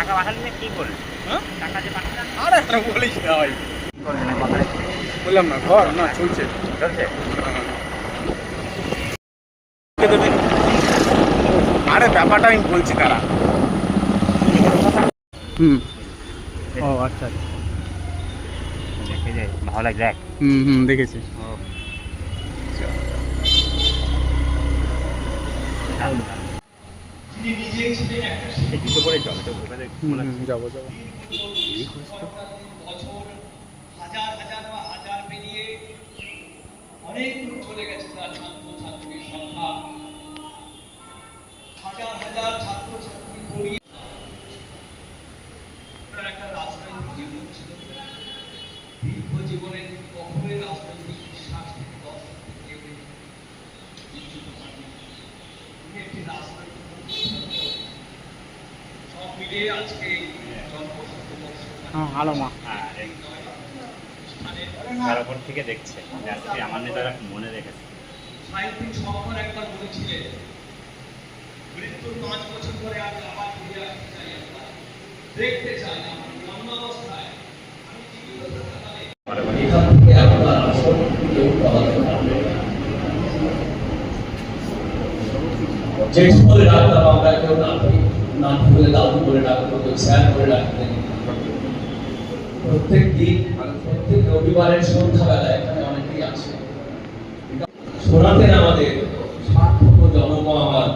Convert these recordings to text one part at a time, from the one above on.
টাকা পাঠালি না কি করলি? হ্যাঁ টাকা যে পাঠালাম আর একটা বলিস না ভাই, কি করলি না কথা বললাম না ঘর না চলছে। চলছে? আরে ব্যাপারটা আমি বলছি তারা। ও আচ্ছা দেখে যাই, ভালো লাগে দেখ। দেখেছি। জুতো করে চল তো ওখানে যাবো যাবো। হাজার হাজার বা হাজার পেরিয়ে অনেক দূর চলে গেছে তার ছাত্র ছাত্রীর সংখ্যা। হাজার হাজার ছাত্র ছাত্রী পড়িয়ে একটা রাজনৈতিক জীবন ছিল। দীর্ঘ জীবনে কখনোই রাজনৈতিক বিশ্বাস থেকে দশ কেউ একটি রাজনৈতিক সব মিলিয়ে আজকে আলোমা তার উপর থেকে দেখছে যে আজকে আমার নেতারা মনে রেখেছে। সাহিত্যিক সরকার একবার বলেছিলেন, মৃত্যুর 5 বছর পরে আমি আবার ফিরে আসতে চাই, একবার দেখতে চাই আমার জন্মাবস্থায় আমি জীবিত থাকাকালে এখান থেকে একবার আসল কেউ পালাতে পারবে না। জেঠ বলে ডাকতাম আমরা, কেউ নাম বলে দাদু বলে ডাকতো, কেউ স্যার বলে ডাকতেন। প্রত্যেক দিন প্রত্যেক রবিবারের সন্ধ্যাবেলা এখানে অনেকেই আছে শোনাতেন আমাদের সার্থক জনমহাবাদ।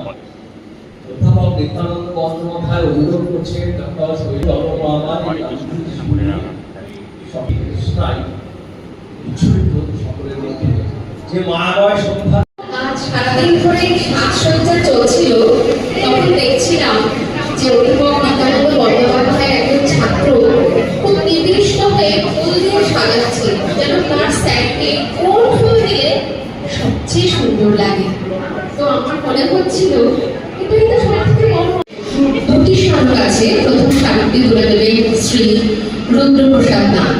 অধ্যাপক নিত্যানন্দ বন্দ্যোপাধ্যায় অনুরোধ করছেন ডক্টর শহীদ জনমহাবাদ সকলের মধ্যে যে মায়াময় সন্ধ্যা। আজ সারাদিন ধরে সাজসজ্জা চলছিল, তখন দেখছিলাম যে অধ্যাপক নিত্যানন্দ বন্দ্যোপাধ্যায়ের একজন ছাত্র খুব নির্দিষ্ট হয়ে ফুল দিয়ে সাজাচ্ছে, যেন তার স্যারকে কোন ফুল দিলে সবচেয়ে সুন্দর লাগে। তো আমার মনে হচ্ছিল এটাই তো সবথেকে বড়। দুটি স্মারক আছে, প্রথম স্মারকটি তুলে দেবেন শ্রী রুদ্রপ্রসাদ নাথ।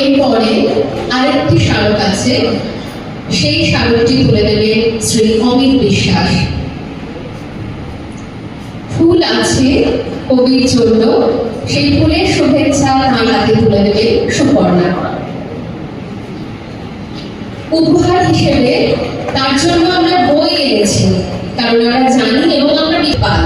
এরপরে আরেকটি স্মারক আছে, সেই স্মারকটি তুলে দেবেন শ্রী অমিত বিশ্বাস। ফুল আছে কবির জন্য, সেই ফুলের শুভেচ্ছা তার হাতে তুলে দেবে সুপর্ণা। উপহার হিসেবে তার জন্য আমরা বই এনেছি, কারণ আমরা জানি এবং আমরা পাই